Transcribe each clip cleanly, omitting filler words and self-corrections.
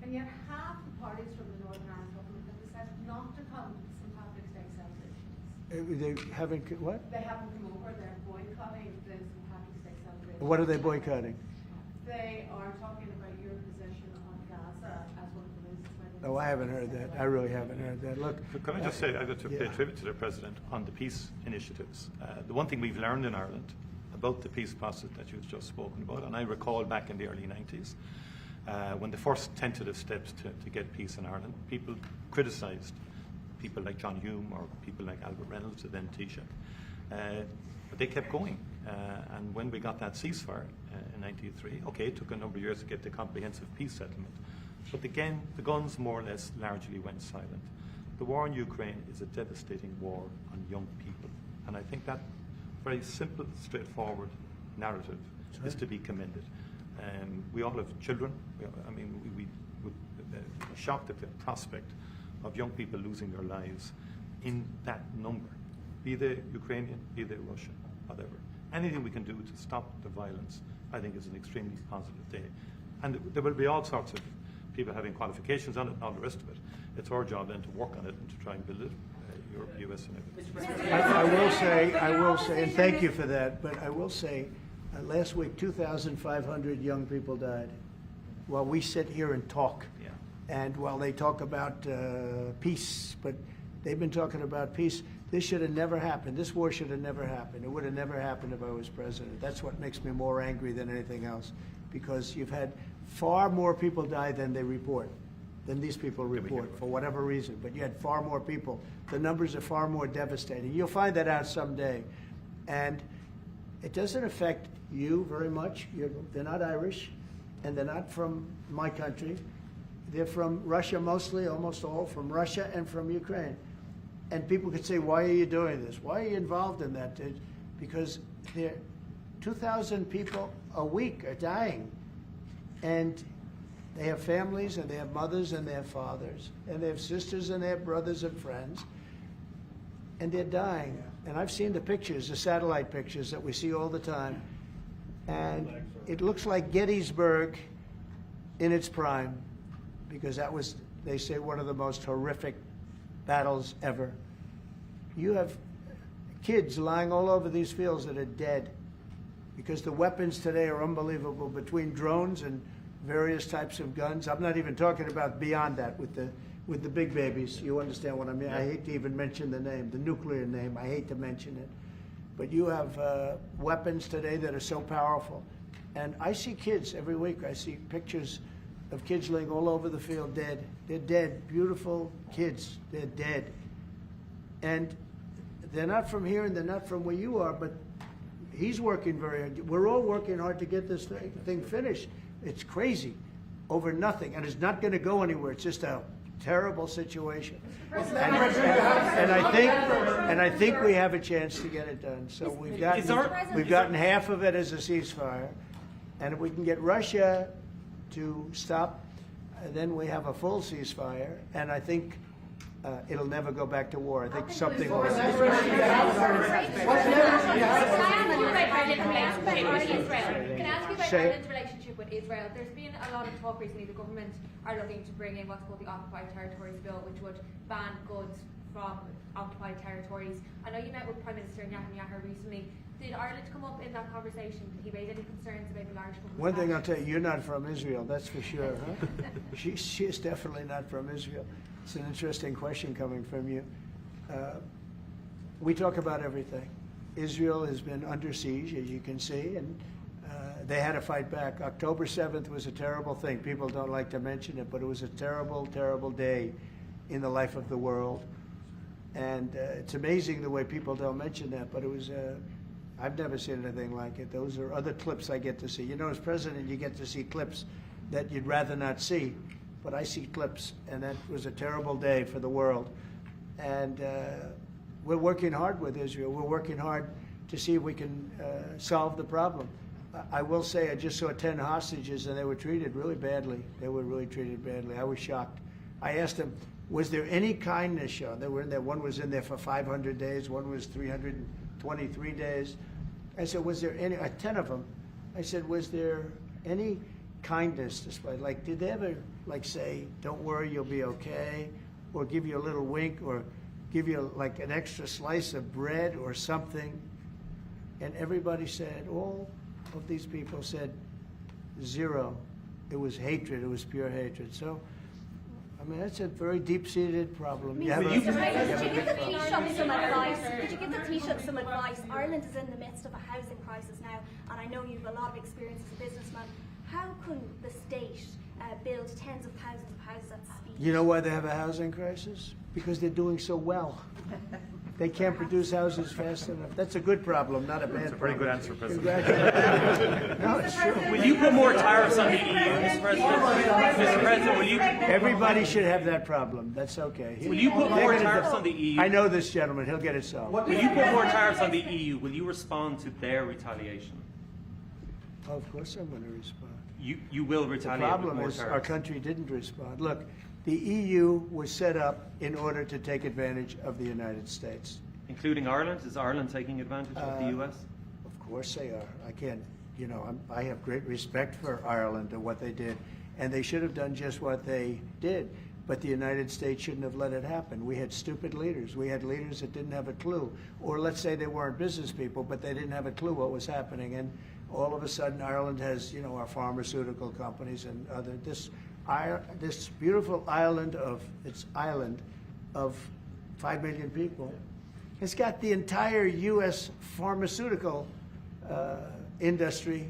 And yet half the parties from the Northern Ireland government have decided not to come to St. Patrick's Day celebrations. They haven't, what? They haven't come over, they're boycotting the St. Patrick's Day celebrations. What are they boycotting? They are talking about your position on Gaza as one of the reasons why they... Oh, I haven't heard that. I really haven't heard that. Look, can I just say, I've got to pay tribute to the President on the peace initiatives. The one thing we've learned in Ireland about the peace process that you've just spoken about, and I recall back in the early 90s, when the first tentative steps to get peace in Ireland, people criticised people like John Hume or people like Albert Reynolds and then Taoiseach. But they kept going. And when we got that ceasefire in 1993, okay, it took a number of years to get the comprehensive peace settlement. But again, the guns more or less largely went silent. The war in Ukraine is a devastating war on young people. And I think that very simple, straightforward narrative is to be commended. We all have children. We would be shocked at the prospect of young people losing their lives in that number, be they Ukrainian, be they Russian, whatever. Anything we can do to stop the violence, I think, is an extremely positive day. And there will be all sorts of people having qualifications on it and all the rest of it. It's our job then to work on it and to try and build it, Europe, US and everything. I will say, and thank you for that, but I will say, last week 2,500 young people died while we sit here and talk. Yeah. And while they talk about peace, but they've been talking about peace. This should have never happened. This war should have never happened. It would have never happened if I was president. That's what makes me more angry than anything else, because you've had far more people die than they report, than these people report, for whatever reason. But you had far more people. The numbers are far more devastating. You'll find that out someday. And it doesn't affect you very much. They're not Irish, and they're not from my country. They're from Russia mostly, almost all, from Russia and from Ukraine. And people could say, why are you doing this? Why are you involved in that? Because 2,000 people a week are dying. And they have families, and they have mothers, and they have fathers, and they have sisters, and they have brothers and friends. And they're dying. And I've seen the pictures, the satellite pictures that we see all the time. And it looks like Gettysburg in its prime, because that was, they say, one of the most horrific battles ever. You have kids lying all over these fields that are dead because the weapons today are unbelievable, between drones and various types of guns. I'm not even talking about beyond that with the big babies. You understand what I mean? I hate to even mention the name, the nuclear name. I hate to mention it. But you have weapons today that are so powerful. And I see kids every week. I see pictures of kids laying all over the field dead. They're dead, beautiful kids. They're dead. And they're not from here and they're not from where you are, but he's working very hard. We're all working hard to get this thing finished. It's crazy over nothing, and it's not going to go anywhere. It's just a terrible situation. And I think we have a chance to get it done. So we've gotten half of it as a ceasefire, and if we can get Russia to stop, then we have a full ceasefire, and I think it'll never go back to war. I think something will happen. Can I ask you about Ireland's relationship with Israel? There's been a lot of talk recently. The government are looking to bring in what's called the Occupied Territories Bill, which would ban goods from occupied territories. I know you met with Prime Minister Netanyahu recently. Did Ireland come up in that conversation? Did he raise any concerns about the large government? One thing I'll tell you, you're not from Israel, that's for sure, huh? She is definitely not from Israel. It's an interesting question coming from you. We talk about everything. Israel has been under siege, as you can see, and they had to fight back. October 7th was a terrible thing. People don't like to mention it, but it was a terrible, terrible day in the life of the world. And it's amazing the way people don't mention that, but it was, I've never seen anything like it. Those are other clips I get to see. You know, as president, you get to see clips that you'd rather not see, but I see clips, and that was a terrible day for the world. And we're working hard with Israel. We're working hard to see if we can solve the problem. I will say I just saw 10 hostages, and they were treated really badly. They were really treated badly. I was shocked. I asked them, was there any kindness shown? They were in there. One was in there for 500 days. One was 323 days. I said, was there any, 10 of them, I said, was there any kindness displayed? Like, did they ever, like, say, don't worry, you'll be okay, or give you a little wink, or give you, like, an extra slice of bread or something? And everybody said, all of these people said, zero. It was hatred. It was pure hatred. So, I mean, that's a very deep-seated problem. Could you give the Taoiseach some advice? Could you give the Taoiseach some advice? Ireland is in the midst of a housing crisis now, and I know you have a lot of experience as a businessman. How can the state build tens of thousands of houses at speed? You know why they have a housing crisis? Because they're doing so well. They can't produce houses fast enough. That's a good problem, not a bad problem. That's a very good answer, President. No, it's true. Will you put more tariffs on the EU, Mr. President? Mr. President, will you? Everybody should have that problem. That's okay. Will you put more tariffs on the EU? I know this gentleman. He'll get it solved. Will you put more tariffs on the EU? Will you respond to their retaliation? Oh, of course I'm going to respond. You will The retaliate with problem more is tariffs. our country didn't respond. Look, the EU was set up in order to take advantage of the United States. Including Ireland? Is Ireland taking advantage of the US? Of course they are. I can't, I have great respect for Ireland and what they did, and they should have done just what they did. But the United States shouldn't have let it happen. We had stupid leaders. We had leaders that didn't have a clue. Or let's say they weren't business people, but they didn't have a clue what was happening. And all of a sudden, Ireland has, our pharmaceutical companies and this beautiful island of 5 million people. It's got the entire U.S. pharmaceutical industry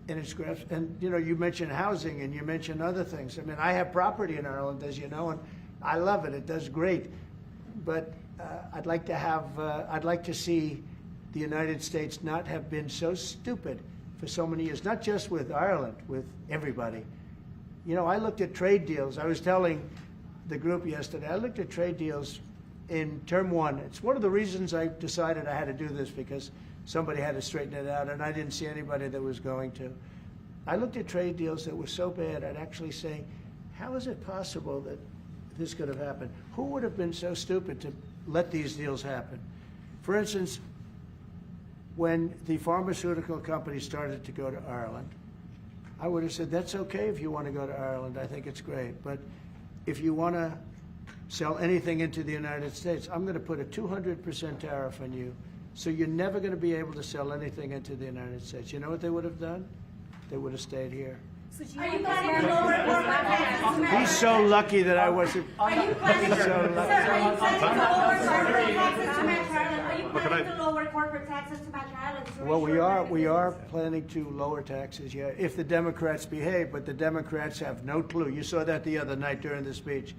in its grasp. And, you mentioned housing and you mentioned other things. I mean, I have property in Ireland, as you know, and I love it. It does great. But I'd like to see the United States not have been so stupid for so many years, not just with Ireland, with everybody. I looked at trade deals. I was telling the group yesterday, I looked at trade deals in term one. It's one of the reasons I decided I had to do this, because somebody had to straighten it out, and I didn't see anybody that was going to. I looked at trade deals that were so bad, I'd actually say, how is it possible that this could have happened? Who would have been so stupid to let these deals happen? For instance, when the pharmaceutical companies started to go to Ireland, I would have said, that's okay if you want to go to Ireland. I think it's great. But if you want to sell anything into the United States, I'm going to put a 200% tariff on you. So you're never going to be able to sell anything into the United States. You know what they would have done? They would have stayed here. So do Are you you want planning to lower corporate taxes to match? He's so lucky that I wasn't. Are you planning to, He's so lucky. sir, are you planning to lower corporate taxes to match Ireland? Are you But can planning I- to lower corporate taxes to match Ireland? to Well, ensure we are that planning to lower taxes, yeah, if the Democrats behave, but the Democrats have no clue. You saw that the other night during the speech.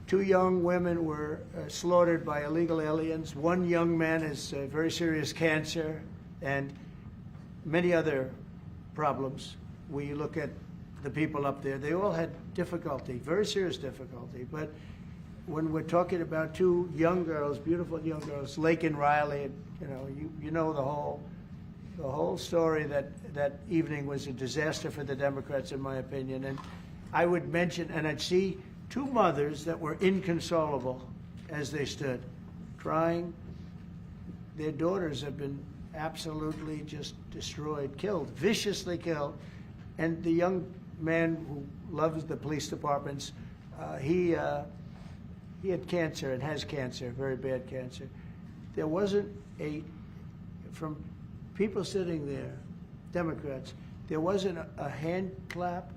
2 young women were slaughtered by illegal aliens. 1 young man has very serious cancer and many other problems. We look at the people up there, they all had difficulty, very serious difficulty. But when we're talking about 2 young girls, beautiful young girls, Lake and Riley, you know the whole story. That evening was a disaster for the Democrats, in my opinion. And I would mention, and I'd see 2 mothers that were inconsolable as they stood, crying. Their daughters have been absolutely just destroyed, killed, viciously killed. And the young man who loves the police departments, he had cancer and has cancer, very bad cancer. There wasn't from people sitting there, Democrats, there wasn't a hand clap.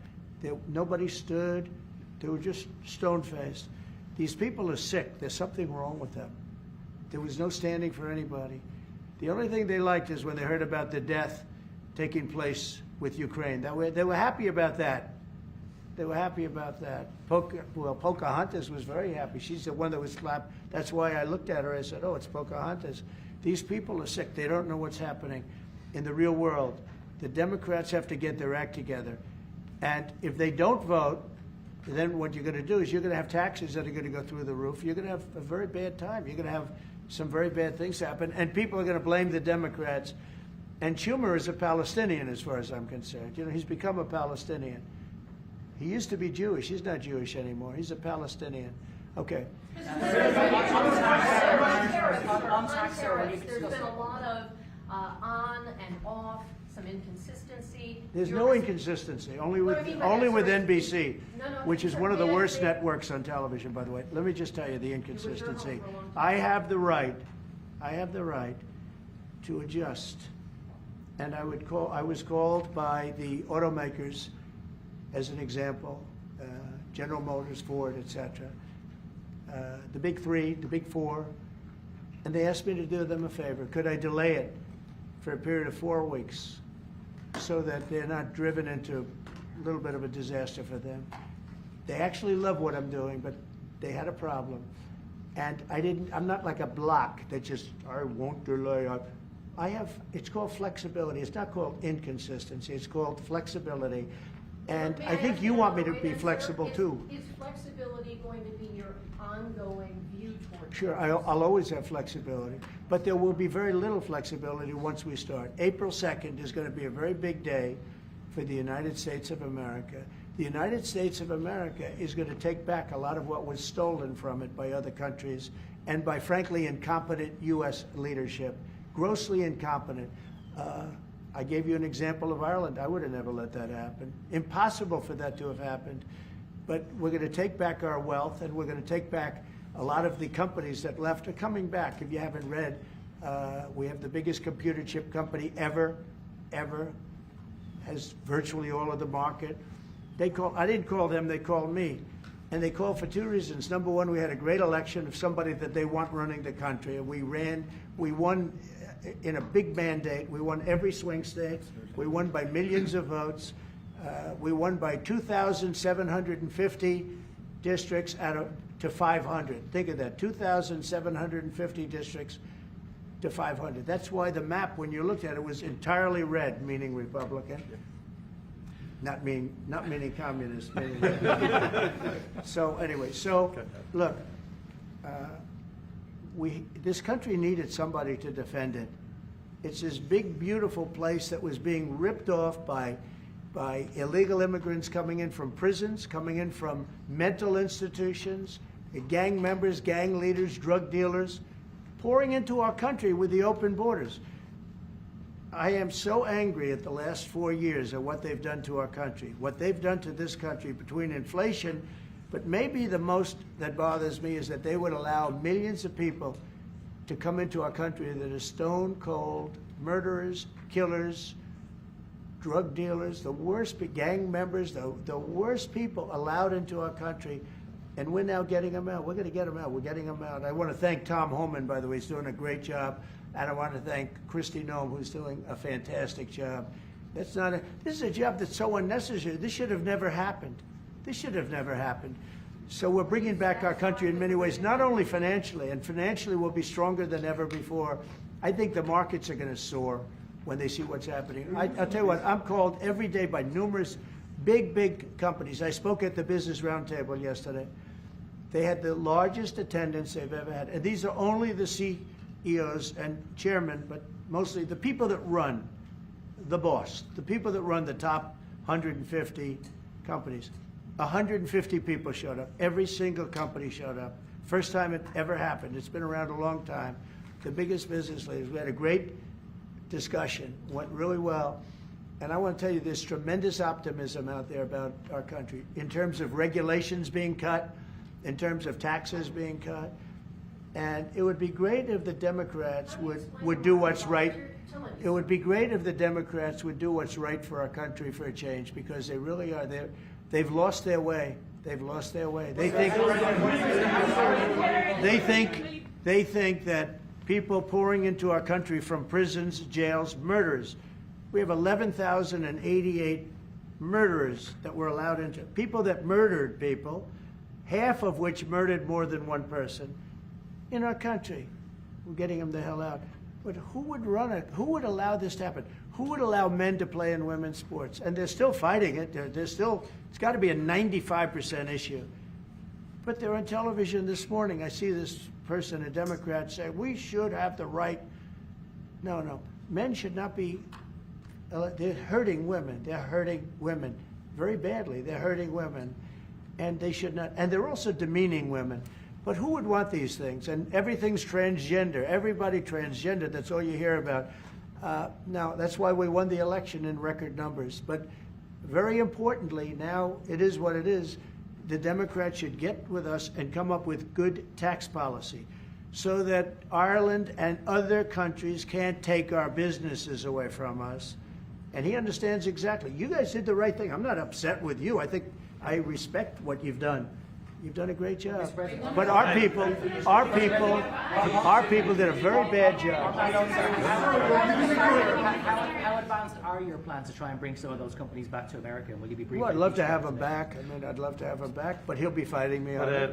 Nobody stood. They were just stone-faced. These people are sick. There's something wrong with them. There was no standing for anybody. The only thing they liked is when they heard about the death taking place with Ukraine. They were happy about that. They were happy about that. Pocahontas was very happy. She's the one that was slapped. That's why I looked at her. I said, oh, it's Pocahontas. These people are sick. They don't know what's happening in the real world. The Democrats have to get their act together. And if they don't vote, then what you're going to do is you're going to have taxes that are going to go through the roof. You're going to have a very bad time. You're going to have some very bad things happen. And people are going to blame the Democrats. And Schumer is a Palestinian, as far as I'm concerned. He's become a Palestinian. He used to be Jewish. He's not Jewish anymore. He's a Palestinian. Okay. On tariffs, there's been a lot of on and off some inconsistency. There's You're no receiving- inconsistency, only What with, I mean by only that, with sorry. NBC, No, which is so one of the may I worst say- networks on television, by the way. Let me just tell you the inconsistency. for a long time. I have the right to adjust. And I was called by the automakers, as an example, General Motors, Ford, etc., the big three, the big four, and they asked me to do them a favor. Could I delay it for a period of 4 weeks so that they're not driven into a little bit of a disaster for them? They actually love what I'm doing, but they had a problem. And I'm not like a block that just, I won't delay. It's called flexibility. It's not called inconsistency. It's called flexibility. And May I think ask you you want me to another be way then, flexible sir? too. Is flexibility going to be your ongoing view toward Sure, this? I'll always have flexibility, but there will be very little flexibility once we start. April 2nd is going to be a very big day for the United States of America. The United States of America is going to take back a lot of what was stolen from it by other countries and by, frankly, incompetent U.S. leadership, grossly incompetent. I gave you an example of Ireland. I would have never let that happen. Impossible for that to have happened. But we're going to take back our wealth, and we're going to take back a lot of the companies that left are coming back. If you haven't read, we have the biggest computer chip company ever, has virtually all of the market. I didn't call them, they called me. And they called for 2 reasons. Number one, we had a great election of somebody that they want running the country. And we won in a big mandate. We won every swing state. We won by millions of votes. We won by 2,750 districts to 500. Think of that, 2,750 districts to 500. That's why the map, when you looked at it, was entirely red, meaning Republican. Not meaning communist. Meaning so anyway, look, this country needed somebody to defend it. It's this big, beautiful place that was being ripped off by illegal immigrants coming in from prisons, coming in from mental institutions, gang members, gang leaders, drug dealers, pouring into our country with the open borders. I am so angry at the last 4 years at what they've done to our country, what they've done to this country between inflation, but maybe the most that bothers me is that they would allow millions of people to come into our country that are stone cold murderers, killers, drug dealers, the worst gang members, the worst people allowed into our country, and we're now getting them out. We're going to get them out. We're getting them out. I want to thank Tom Homan, by the way. He's doing a great job. And I want to thank Kristi Noem, who's doing a fantastic job. This is a job that's so unnecessary. This should have never happened. This should have never happened. So we're bringing back our country in many ways, not only financially, and financially we'll be stronger than ever before. I think the markets are going to soar when they see what's happening. I'll tell you what, I'm called every day by numerous big companies. I spoke at the Business Roundtable yesterday. They had the largest attendance they've ever had. And these are only the CEOs and chairmen, but mostly the people that run, the boss, the people that run the top 150 companies. 150 people showed up. Every single company showed up. First time it ever happened. It's been around a long time. The biggest business leaders. We had a great discussion. Went really well. And I want to tell you, there's tremendous optimism out there about our country in terms of regulations being cut, in terms of taxes being cut. And it would be great if the Democrats would do what's right. It would be great if the Democrats would do what's right for our country for a change, because they really are there. They've lost their way. They've lost their way. They think that people pouring into our country from prisons, jails, murderers. We have 11,088 murderers that were allowed into. People that murdered people, half of which murdered more than one person in our country. We're getting them the hell out. But who would run it? Who would allow this to happen? Who would allow men to play in women's sports? And they're still fighting it. They're still, it's got to be a 95% issue. But they're on television this morning. I see this person, a Democrat, say, we should have the right. No. Men should not be, they're hurting women. They're hurting women very badly. They're hurting women. And they should not, and they're also demeaning women. But who would want these things? And everything's transgender. Everybody transgender. That's all you hear about. Now, that's why we won the election in record numbers. But very importantly, now it is what it is. The Democrats should get with us and come up with good tax policy so that Ireland and other countries can't take our businesses away from us. And he understands exactly. You guys did the right thing. I'm not upset with you. I think I respect what you've done. You've done a great job. But our people did a very bad job. How advanced are your plans to try and bring some of those companies back to America? And will you be briefing? Well, I'd love to have him back. I mean, I'd love to have him back, but he'll be fighting me on it.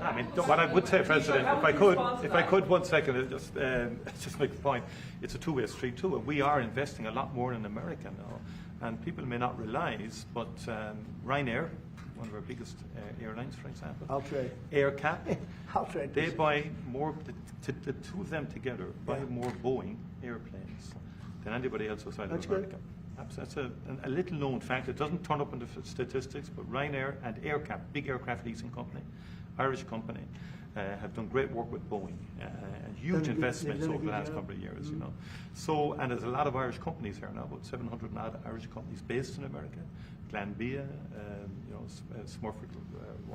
I mean, what I would say, President, if I could, 1 second, just make the point. It's a two-way street too. We are investing a lot more in America now, and people may not realise, but Ryanair, one of our biggest airlines, for example, I'll trade. AirCap, I'll trade. they buy more. The two of them together buy more Boeing airplanes than anybody else outside of America. That's a little known fact. It doesn't turn up in the statistics, but Ryanair and AirCap, big aircraft leasing company, Irish company, have done great work with Boeing, huge investments over the last couple of years, you know. So, and there's a lot of Irish companies here now, about 700 odd Irish companies based in America. Glanbia, you know, Smurford,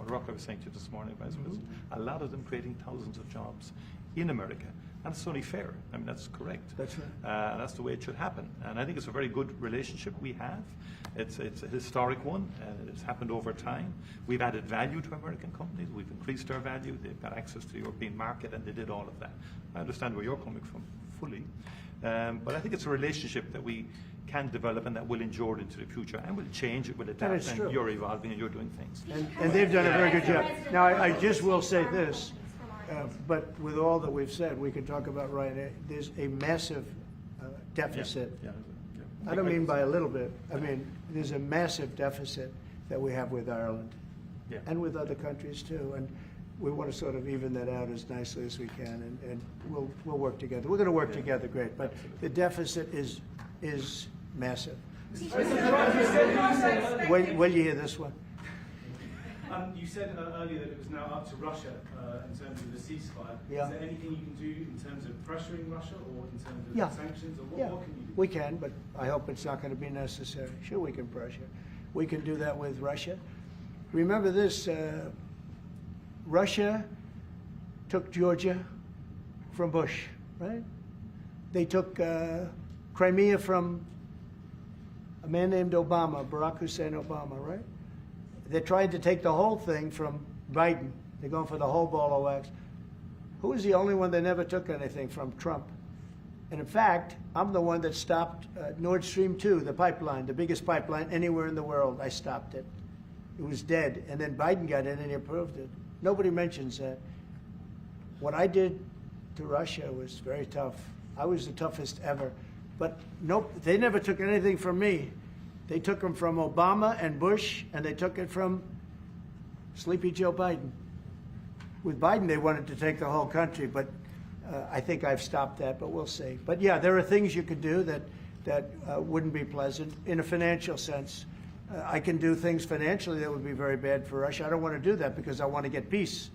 Rock, I was saying to you this morning, Vice President, a lot of them creating thousands of jobs in America. And it's only fair. I mean, that's correct. That's right. And that's the way it should happen. And I think it's a very good relationship we have. It's a historic one. It's happened over time. We've added value to American companies. We've increased our value. They've got access to the European market, and they did all of that. I understand where you're coming from fully. But I think it's a relationship that we can develop and that will endure into the future, and will change, it will adapt, and you're evolving and you're doing things. And they've done a very good job. Now, I just will say this, but with all that we've said, we could talk about Ryanair. There's a massive deficit. I don't mean by a little bit. I mean, there's a massive deficit that we have with Ireland and with other countries too. And we want to sort of even that out as nicely as we can, and we'll work together. We're going to work together great, but the deficit is massive. Will you hear this one? You said earlier that it was now up to Russia in terms of the ceasefire. Yeah. Is there anything you can do in terms of pressuring Russia or in terms of sanctions? Or what can you do? We can, but I hope it's not going to be necessary. Sure, we can pressure. We can do that with Russia. Remember this, Russia took Georgia from Bush, right? They took Crimea from a man named Obama, Barack Hussein Obama, right? They tried to take the whole thing from Biden. They're going for the whole ball of wax. Who was the only one that never took anything from? Trump. And in fact, I'm the one that stopped Nord Stream 2, the pipeline, the biggest pipeline anywhere in the world. I stopped it. It was dead. And then Biden got in and he approved it. Nobody mentions that. What I did to Russia was very tough. I was the toughest ever. But nope, they never took anything from me. They took them from Obama and Bush, and they took it from Sleepy Joe Biden. With Biden, they wanted to take the whole country, but I think I've stopped that, but we'll see. But yeah, there are things you could do that wouldn't be pleasant in a financial sense. I can do things financially that would be very bad for Russia. I don't want to do that because I want to get peace.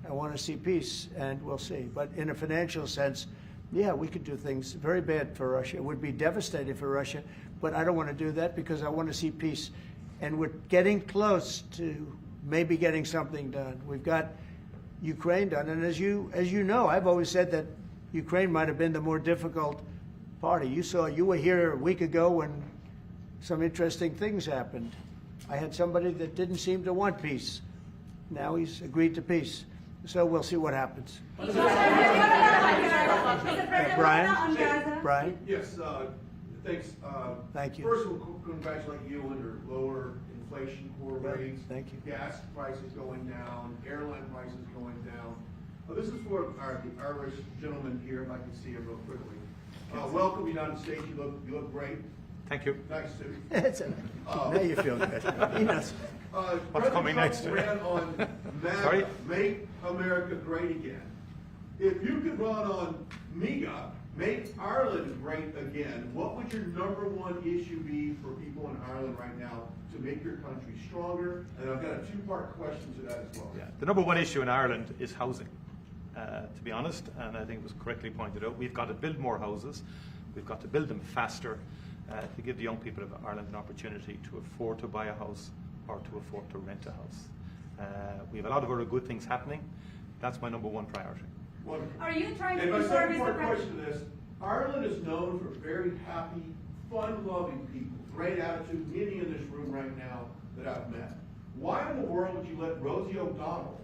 I want to see peace, and we'll see. But in a financial sense, yeah, we could do things very bad for Russia. It would be devastating for Russia, but I don't want to do that because I want to see peace. And we're getting close to maybe getting something done. We've got Ukraine done, and as you know, I've always said that Ukraine might have been the more difficult party. You were here a week ago when some interesting things happened. I had somebody that didn't seem to want peace. Now he's agreed to peace. So we'll see what happens. Brian? Yes, thanks. Thank you. First, we'll congratulate you on your lower inflation core rates. Thank you. Gas prices going down, airline prices going down. This is for the Irish gentleman here, if I can see him real quickly. Welcome, United States. You look great. Thank you. Nice suit. Now you feel good. He knows. What's coming next? Ran on Sorry? Make America Great Again. If you could run on MEGA, Make Ireland Great Again, what would your #1 issue be for people in Ireland right now to make your country stronger? And I've got a 2-part question to that as well. Yeah. The #1 issue in Ireland is housing, to be honest, and I think it was correctly pointed out. We've got to build more houses. We've got to build them faster to give the young people of Ireland an opportunity to afford to buy a house or to afford to rent a house. We have a lot of other good things happening. That's my number one priority. Wonderful. Are you trying to And my ensure, second Mr. part President? question to this, Ireland is known for very happy, fun-loving people, great attitude, many in this room right now that I've met. Why in the world would you let Rosie O'Donnell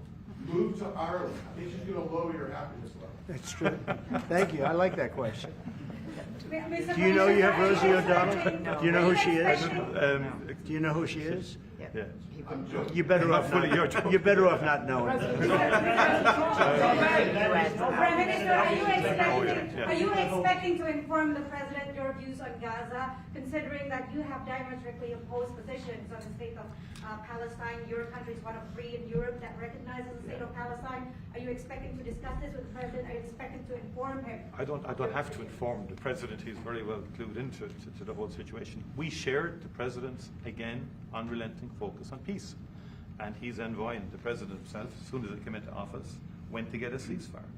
move to Ireland? I think she's going to lower your happiness level. That's true. Thank you. I like that question. Mr. Do you know you have President, Rosie are O'Donnell? expecting- Do you know who she is? Um, Do you know who she is? yeah. I'm joking. You better off Fully, you're not. joking. You're better off not knowing. Prime Minister, are you expecting to inform the President your views on Gaza, considering that you have diametrically opposed positions on the state of Palestine? Your country is one of 3 in Europe that recognizes the state of Palestine. Are you expecting to discuss this with the President? Are you expecting to inform him? I don't have to inform the President. He's very well clued into the whole situation. We shared the President's, again, unrelenting focus on peace. And he's envoying the President himself, as soon as he came into office, went to get a ceasefire.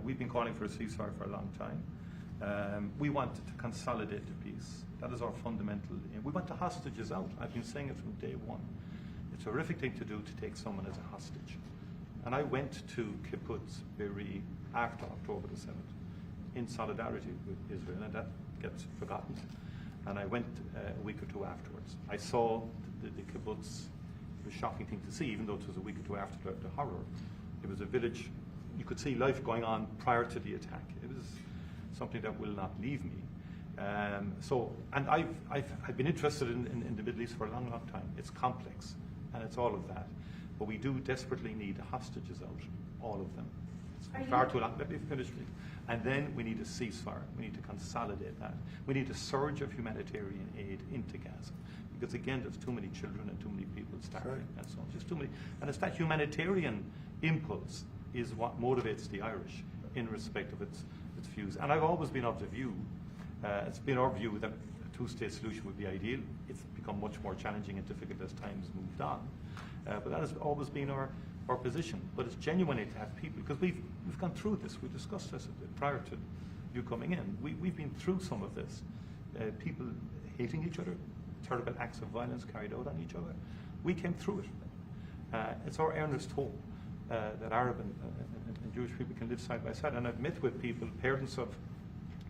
We've been calling for a ceasefire for a long time. We want to consolidate the peace. That is our fundamental aim. We want the hostages out. I've been saying it from day one. It's a horrific thing to do to take someone as a hostage. And I went to Kibbutz Be'eri after October the 7th in solidarity with Israel, and that gets forgotten. And I went a week or 2 afterwards. I saw the kibbutz. It was a shocking thing to see, even though it was a week or 2 after the horror. It was a village. You could see life going on prior to the attack. It was something that will not leave me. And I've been interested in the Middle East for a long, long time. It's complex, and it's all of that. But we do desperately need the hostages out, all of them. It's far too long. Let me finish, please. And then we need a ceasefire. We need to consolidate that. We need a surge of humanitarian aid into Gaza. Because again, there's too many children and too many people starving and so on. Just too many. And it's that humanitarian impulse is what motivates the Irish in respect of its views. And I've always been of the view, it's been our view that a 2-state solution would be ideal. It's become much more challenging and difficult as time's moved on. But that has always been our position. But it's genuinely to have people, because we've gone through this. We discussed this prior to you coming in. We've been through some of this. People hating each other, terrible acts of violence carried out on each other. We came through it. It's our earnest hope that Arab and Jewish people can live side by side. And I've met with people, parents of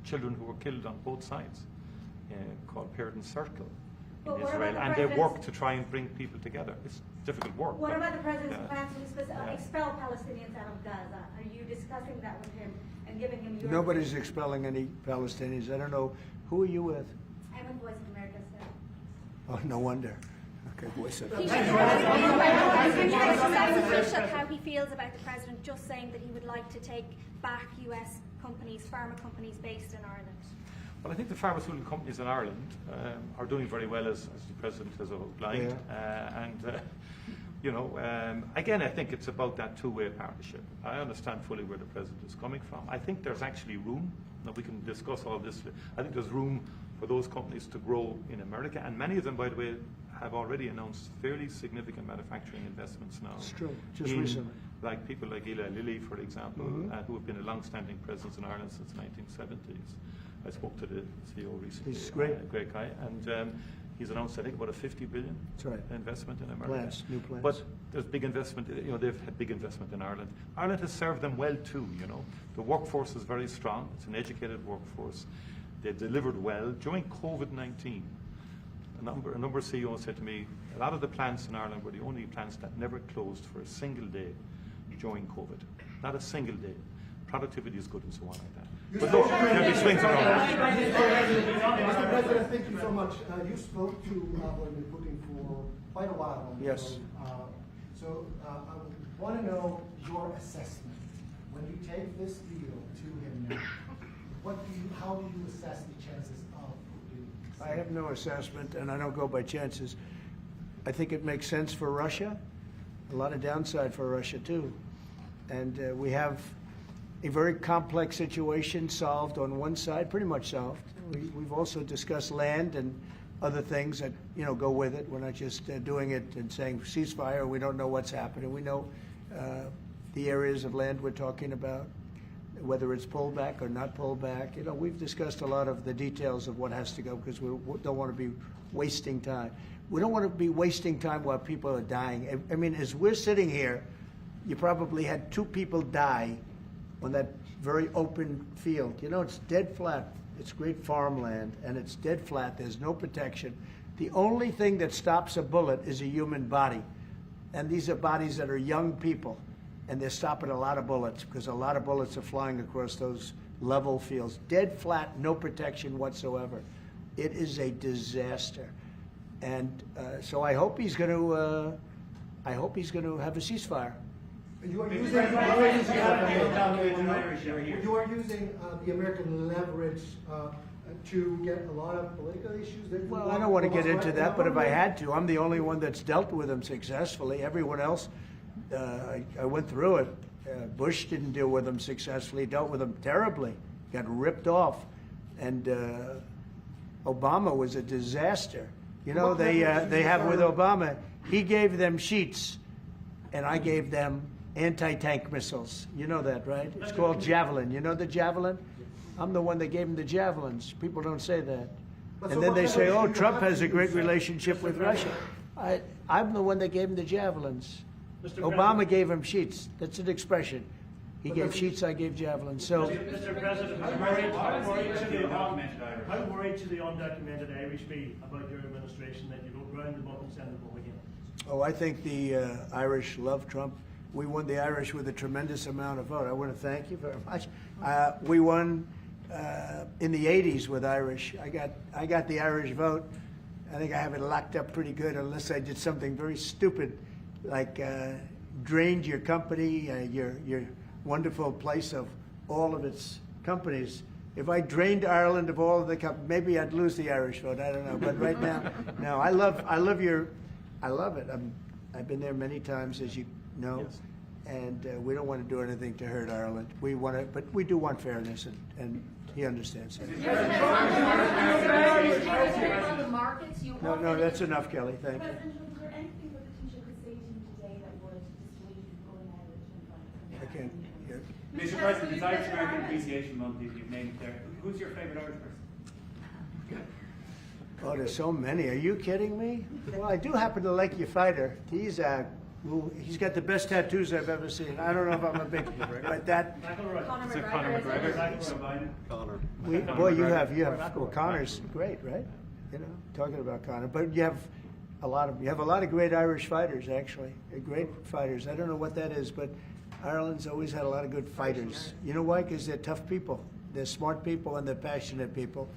children who were killed on both sides, called Parents Circle in Israel, and they work to try and bring people together. It's difficult work. What about the President's plans to expel Palestinians out of Gaza? Are you discussing that with him and giving him your... Nobody's expelling any Palestinians. I don't know. Who are you with? I'm with Voice of America, sir. Oh, no wonder. Okay, Voice of He America. should ask how he feels about the President just saying that he would like to take back US companies, pharma companies based in Ireland. Well, I think the pharmaceutical companies in Ireland are doing very well, as the President has outlined. Again, I think it's about that two-way partnership. I understand fully where the President is coming from. I think there's actually room. Now, we can discuss all this. I think there's room for those companies to grow in America, and many of them, by the way, have already announced fairly significant manufacturing investments now. It's true, just recently. Like people like Eli Lilly, for example, who have been a long-standing presence in Ireland since the 1970s. I spoke to the CEO recently. He's great. Great guy. And he's announced, I think, about a $50 billion investment in America. New plans. But there's big investment, they've had big investment in Ireland. Ireland has served them well too, The workforce is very strong. It's an educated workforce. They've delivered well. During COVID-19, a number of CEOs said to me, a lot of the plants in Ireland were the only plants that never closed for a single day during COVID. Not a single day. Productivity is good and so on like that. But look, there'll be swings around. Mr. President, thank you so much. You spoke to Vladimir Putin for quite a while on the Yes. phone. So I want to know your assessment. When you take this deal to him now, how do you assess the chances of Putin? I have no assessment, and I don't go by chances. I think it makes sense for Russia. A lot of downside for Russia, too. And we have a very complex situation solved on one side, pretty much solved. We've also discussed land and other things that go with it. We're not just doing it and saying ceasefire. We don't know what's happening. We know the areas of land we're talking about. whether it's pulled back or not pulled back. You know, we've discussed a lot of the details of what has to go because we don't want to be wasting time. We don't want to be wasting time while people are dying. I mean, as we're sitting here, you probably had 2 people die on that very open field. You know, it's dead flat. It's great farmland, and it's dead flat. There's no protection. The only thing that stops a bullet is a human body. And these are bodies that are young people, and they're stopping a lot of bullets because a lot of bullets are flying across those level fields. Dead flat, no protection whatsoever. It is a disaster. And so I hope he's going to have a ceasefire. You are using the American leverage to get a lot of political issues. Well, I don't want to get into that, but if I had to, I'm the only one that's dealt with them successfully. Everyone else, I went through it. Bush didn't deal with them successfully, dealt with them terribly, got ripped off. And Obama was a disaster. You know, they have with Obama, he gave them sheets, and I gave them anti-tank missiles. You know that, right? It's called Javelin. You know the Javelin? I'm the one that gave them the Javelins. People don't say that. And then they say, oh, Trump has a great relationship with Russia. I'm the one that gave him the Javelins. Obama gave him sheets. That's an expression. He gave sheets, I gave Javelins. So, Mr. President, how worried should the undocumented Irish be about your administration that you go round them up and send them home again? oh, I think the Irish love Trump. We won the Irish with a tremendous amount of vote. I want to thank you very much. We won in the 80s with Irish. I got the Irish vote. I think I have it locked up pretty good unless I did something very stupid, like drained your company, your wonderful place of all of its companies. If I drained Ireland of all of the companies, maybe I'd lose the Irish vote. I don't know. But right now, no. I love it. I've been there many times, as you know, yes. And we don't want to do anything to hurt Ireland. We want to, but we do want fairness, and he understands that. No, that's enough, Kelly. Thank you. President, was there anything that the teacher could say to you today that would dissuade you from going ahead with I can't hear. Mr. President, it's Irish American Appreciation Month, you've named it there. Who's your favourite Irish person? Oh, there's so many. Are you kidding me? Well, I do happen to like your fighter. He's got the best tattoos I've ever seen. I don't know if I'm a big, but that. Conor McGregor. Boy, you have. Well, Conor's great, right? You know, talking about Conor, but you have a lot of great Irish fighters, actually. Great fighters. I don't know what that is, but Ireland's always had a lot of good fighters. You know why? Because they're tough people. They're smart people and they're passionate people.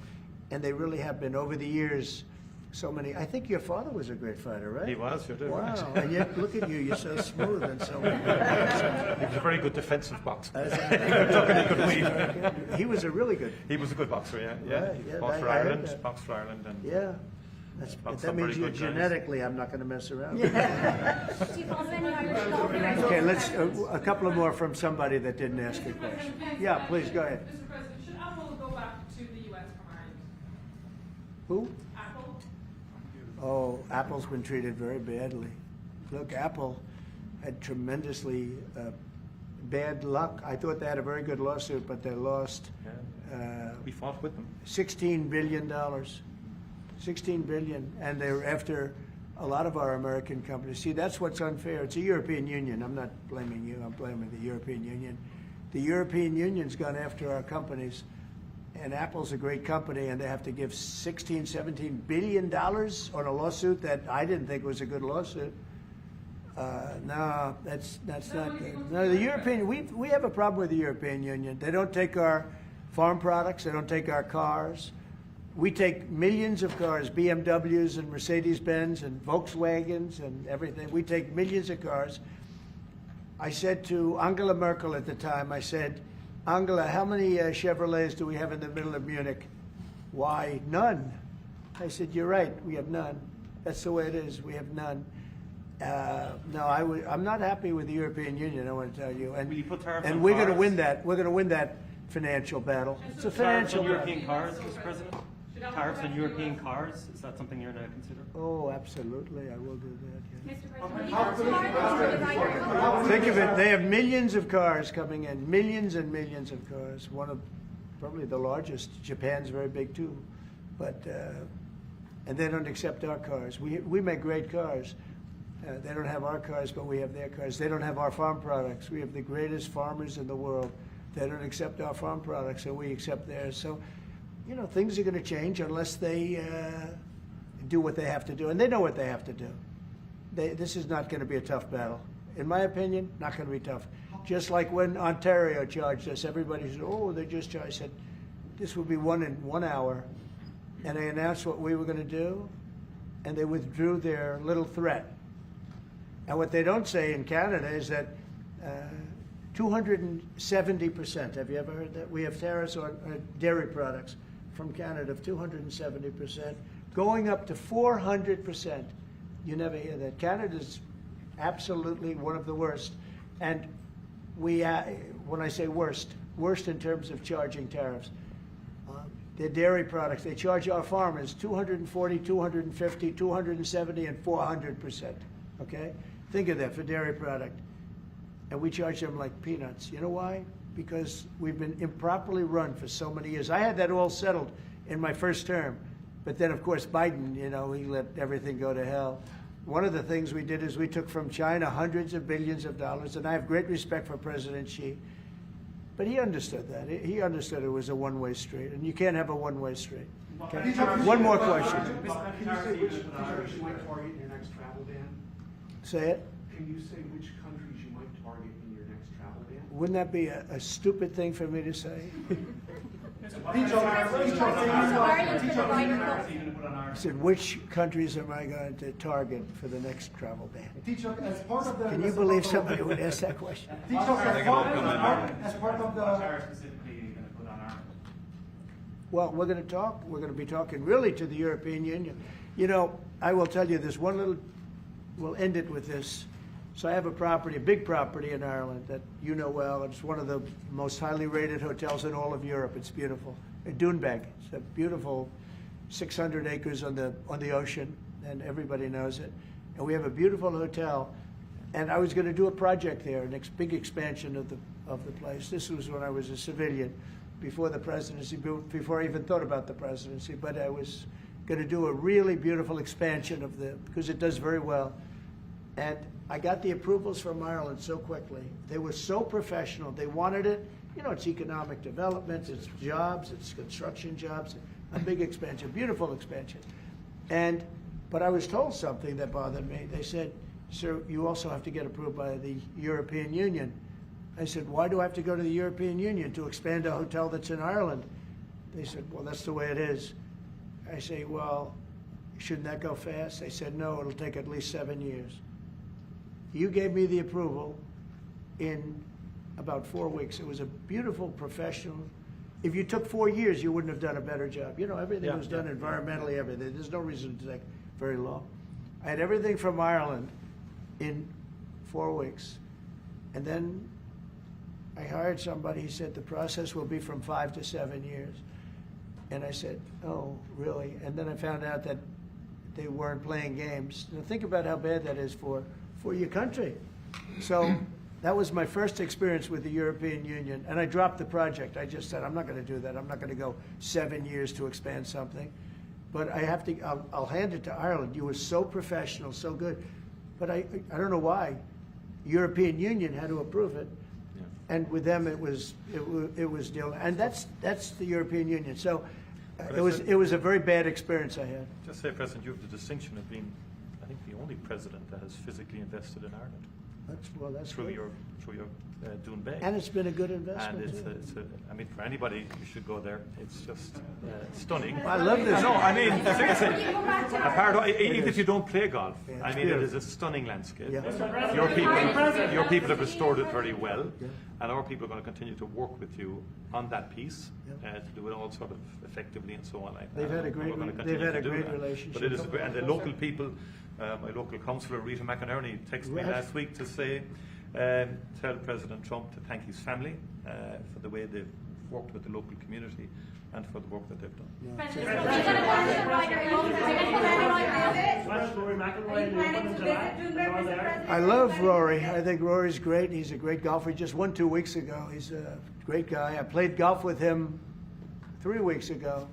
And they really have been over the years. So many. I think your father was a great fighter, right? He was, you did. Wow! And yet, look at you. You're so smooth and so. He was a very good defensive boxer. He could weave. He was a really good. He was a good boxer. Yeah. Right, He yeah, fought for I heard Ireland. that. Boxed for Ireland. And Yeah. boxed That some means very you good guys. genetically, I'm not going to mess around. Do you follow any Irish golfers? Okay, let's a couple of more from somebody that didn't ask a question. Yeah, please go ahead. Mr. President, should Apple go back to the US from Ireland? Who? Apple? Oh, Apple's been treated very badly. Look, Apple had tremendously bad luck. I thought they had a very good lawsuit, but they lost We fought with them. $16 billion. $16 billion. And they're after a lot of our American companies. See, that's what's unfair. It's the European Union. I'm not blaming you. I'm blaming the European Union. The European Union's gone after our companies. And Apple's a great company, and they have to give $17 billion on a lawsuit that I didn't think was a good lawsuit. No, that's not good. No, the European, we have a problem with the European Union. They don't take our farm products. They don't take our cars. We take millions of cars, BMWs and Mercedes-Benz and Volkswagens and everything. We take millions of cars. I said to Angela Merkel at the time, I said, Angela, how many Chevrolets do we have in the middle of Munich? Why, none. I said, you're right, we have none. That's the way it is, we have none. No, I'm not happy with the European Union, I want to tell you. And, Will you put tariffs and on we're going to cars? win that. We're going to win that financial battle. It's a financial battle. European cars, Mr. President? Tariffs on European cars, is that something you're going to consider? Oh, absolutely, I will do that, yeah. Mr. President, will you go to Ireland to the right? Think of it, they have millions of cars coming in, millions and millions of cars. One of probably the largest. Japan's very big too, but and they don't accept our cars. We make great cars. They don't have our cars, but we have their cars. They don't have our farm products. We have the greatest farmers in the world. They don't accept our farm products, and we accept theirs. So, you know, things are going to change unless they do what they have to do, and they know what they have to do. This is not going to be a tough battle. In my opinion, not going to be tough. Just like when Ontario charged us, everybody said, oh, they just charged. I said, this would be won in 1 hour. And they announced what we were going to do, and they withdrew their little threat. And what they don't say in Canada is that 270%, have you ever heard that? We have tariffs on dairy products from Canada of 270%, going up to 400%. You never hear that. Canada's absolutely one of the worst. And we, when I say worst in terms of charging tariffs. Their dairy products, they charge our farmers 240, 250, 270, and 400%. Okay? Think of that for dairy product. And we charge them like peanuts. You know why? Because we've been improperly run for so many years. I had that all settled in my first term. But then, of course, Biden, you know, he let everything go to hell. One of the things we did is we took from China hundreds of billions of dollars, and I have great respect for President Xi. But he understood that. He understood it was a one-way street, and you can't have a one-way street. Okay? One more question. Can you say which countries you might target in your next travel ban? Say it. Can you say which countries you might target in your next travel ban? Wouldn't that be a stupid thing for me to say? I said, which countries am I going to target for the next travel ban? As part of the, Can you believe somebody would ask that question? As part of the... Well, we're going to talk. We're going to be talking really to the European Union. You know, I will tell you this one little, we'll end it with this. So I have a property, a big property in Ireland that you know well. It's one of the most highly rated hotels in all of Europe. It's beautiful. Doonbeg. It's a beautiful 600 acres on the ocean, and everybody knows it. And we have a beautiful hotel. And I was going to do a project there, a big expansion of the place. This was when I was a civilian, before the presidency, before I even thought about the presidency. But I was going to do a really beautiful expansion because it does very well. And I got the approvals from Ireland so quickly. They were so professional. They wanted it. You know, it's economic development, it's jobs, it's construction jobs, a big expansion, beautiful expansion. But I was told something that bothered me. They said, sir, you also have to get approved by the European Union. I said, why do I have to go to the European Union to expand a hotel that's in Ireland? They said, well, that's the way it is. I say, well, shouldn't that go fast? They said, no, it'll take at least 7 years. You gave me the approval in about 4 weeks. It was a beautiful professional. If you took 4 years, you wouldn't have done a better job. You know, everything was done environmentally, everything. There's no reason to take very long. I had everything from Ireland in 4 weeks. And then I hired somebody. He said the process will be from 5 to 7 years. And I said, oh, really? And then I found out that they weren't playing games. Now think about how bad that is for your country. So that was my first experience with the European Union, and I dropped the project. I just said, I'm not going to do that. I'm not going to go 7 years to expand something. But I have to, I'll hand it to Ireland. You were so professional, so good. But I don't know why. European Union had to approve it. Yeah. And with them, it was deal. And that's the European Union. So it was a very bad experience I had. Just say, President, you have the distinction of being, I think, the only president that has physically invested in Ireland. That's through good. your Doonbeg. And it's been a good investment. And I mean, for anybody, you should go there. It's just stunning. I love this. No, I mean, even if you don't play golf, I mean, it is a stunning landscape. Yeah. Your people have restored it very well, and our people are going to continue to work with you on that piece to do it all sort of effectively and so on like that. They've had a great relationship. But it is, and the local people. My local councillor, Rita McInerney, texted me last week to say, tell President Trump to thank his family for the way they've worked with the local community and for the work that they've done. I love Rory. I think Rory's great. He's a great golfer. He just won 2 weeks ago. He's a great guy. I played golf with him 3 weeks ago,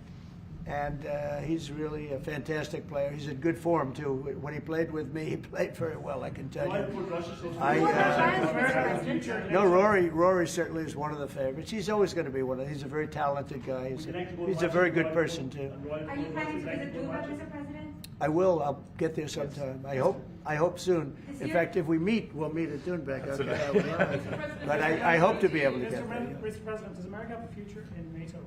and he's really a fantastic player. He's in good form too. When he played with me, he played very well, I can tell you. No, Rory certainly is one of the favorites. He's always going to be one of them. He's a very talented guy. He's a very good person too. Are you planning to visit Cuba, Mr. President? I will. I'll get there sometime. I hope soon. In fact, if we meet, we'll meet at Doonbeck. Okay? But I hope to be able to get there. Mr. President, does America have a future in NATO?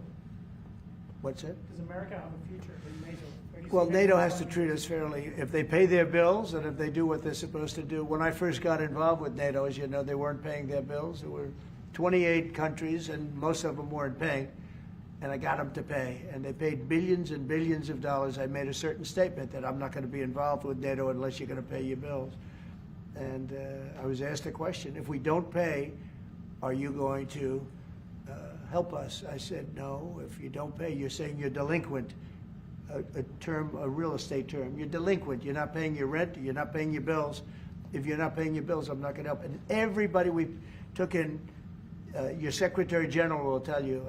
What's that? Does America have a future in NATO? Well, NATO has to treat us fairly. If they pay their bills and if they do what they're supposed to do. When I first got involved with NATO, as you know, they weren't paying their bills. There were 28 countries, and most of them weren't paying. And I got them to pay. And they paid billions and billions of dollars. I made a certain statement that I'm not going to be involved with NATO unless you're going to pay your bills. And I was asked a question, if we don't pay, are you going to help us? I said, no. If you don't pay, you're saying you're delinquent. A real estate term. You're delinquent. You're not paying your rent. You're not paying your bills. If you're not paying your bills, I'm not going to help. And everybody we took in, your Secretary General will tell you,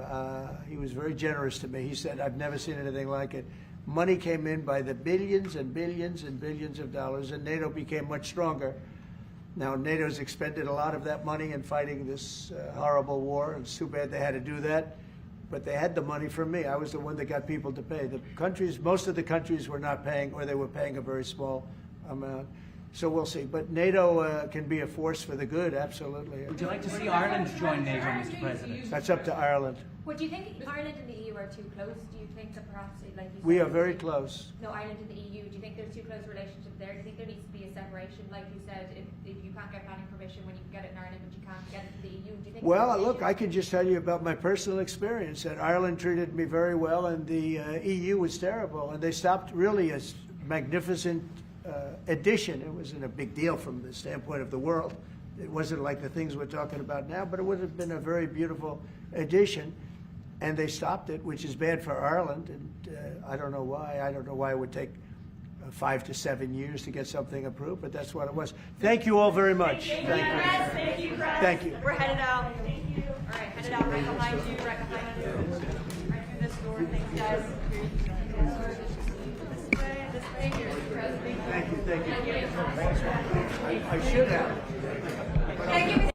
he was very generous to me. He said, I've never seen anything like it. Money came in by the billions and billions and billions of dollars, and NATO became much stronger. Now, NATO's expended a lot of that money in fighting this horrible war. It's too bad they had to do that. But they had the money from me. I was the one that got people to pay. The countries, most of the countries were not paying, or they were paying a very small amount. So we'll see. But NATO can be a force for the good, absolutely. Would you like to see Ireland join NATO, Mr. President? That's up to Ireland. Would you think Ireland and the EU are too close? Do you think that perhaps, like you said, We are very close. No, Ireland and the EU. Do you think there's too close a relationship there? Do you think there needs to be a separation, like you said, if you can't get planning permission when you can get it in Ireland, but you can't get it in the EU? Do you think? Well, look, I can just tell you about my personal experience. That Ireland treated me very well, and the EU was terrible, and they stopped really a magnificent addition. It wasn't a big deal from the standpoint of the world. It wasn't like the things we're talking about now, but it would have been a very beautiful addition. And they stopped it, which is bad for Ireland. And I don't know why. I don't know why it would take 5 to 7 years to get something approved, but that's what it was. Thank you all very much. Thank you. Thank you. We're headed out. Thank you. All right, headed out right behind you, right behind you. Right through this door. Thanks, guys. This way here, President. Thank you. I should have. Thank you.